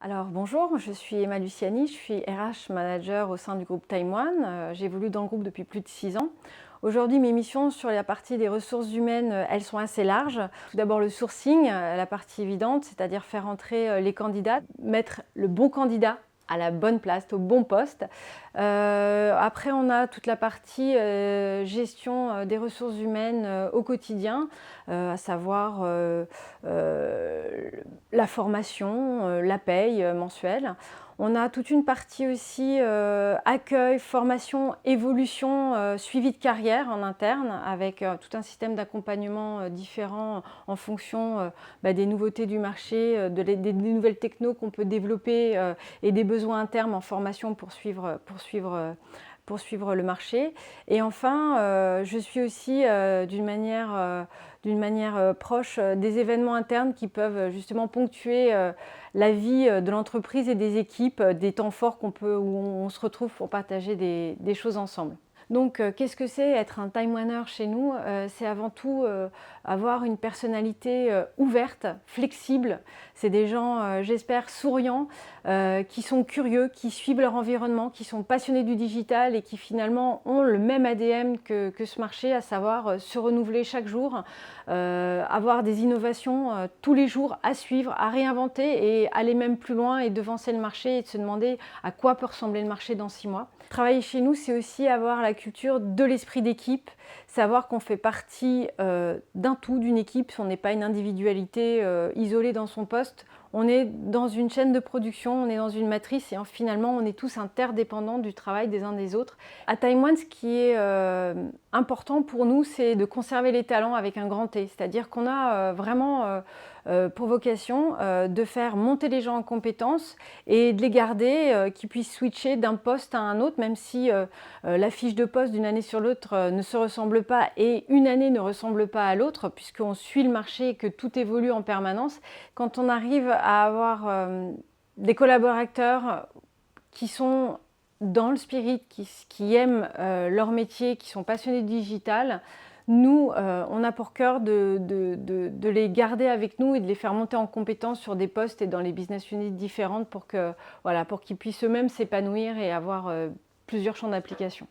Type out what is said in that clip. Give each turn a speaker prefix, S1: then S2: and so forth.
S1: Alors bonjour, je suis Emma Luciani, je suis RH manager au sein du groupe Time One. J'évolue dans le groupe depuis plus de 6 ans. Aujourd'hui, mes missions sur la partie des ressources humaines, elles sont assez larges. Tout d'abord le sourcing, la partie évidente, c'est-à-dire faire entrer les candidats, mettre le bon candidat à la bonne place, au bon poste. Après, on a toute la partie gestion des ressources humaines au quotidien, à savoir la formation, la paye mensuelle. On a toute une partie aussi accueil, formation, évolution, suivi de carrière en interne avec tout un système d'accompagnement différent en fonction des nouveautés du marché, des nouvelles technos qu'on peut développer et des besoins internes en formation pour suivre le marché. Et enfin, je suis aussi d'une manière proche des événements internes qui peuvent justement ponctuer la vie de l'entreprise et des équipes, des temps forts où on se retrouve pour partager des choses ensemble. Donc, qu'est-ce que c'est être un time winner chez nous? C'est avant tout avoir une personnalité ouverte, flexible. C'est des gens, j'espère, souriants, qui sont curieux, qui suivent leur environnement, qui sont passionnés du digital et qui finalement ont le même ADN que ce marché, à savoir se renouveler chaque jour, avoir des innovations tous les jours à suivre, à réinventer et aller même plus loin et devancer le marché et de se demander à quoi peut ressembler le marché dans 6 mois. Travailler chez nous, c'est aussi avoir la culture de l'esprit d'équipe, savoir qu'on fait partie d'un tout, d'une équipe, on n'est pas une individualité isolée dans son poste. On est dans une chaîne de production, on est dans une matrice et finalement on est tous interdépendants du travail des uns des autres. À Time One, ce qui est important pour nous, c'est de conserver les talents avec un grand T, c'est-à-dire qu'on a vraiment pour vocation de faire monter les gens en compétences et de les garder, qu'ils puissent switcher d'un poste à un autre, même si la fiche de poste d'une année sur l'autre ne se ressemble pas et une année ne ressemble pas à l'autre, puisqu'on suit le marché et que tout évolue en permanence. Quand on arrive à avoir des collaborateurs qui sont dans le spirit, qui aiment leur métier, qui sont passionnés de digital, nous, on a pour cœur de les garder avec nous et de les faire monter en compétences sur des postes et dans les business units différentes pour qu'ils puissent eux-mêmes s'épanouir et avoir plusieurs champs d'application.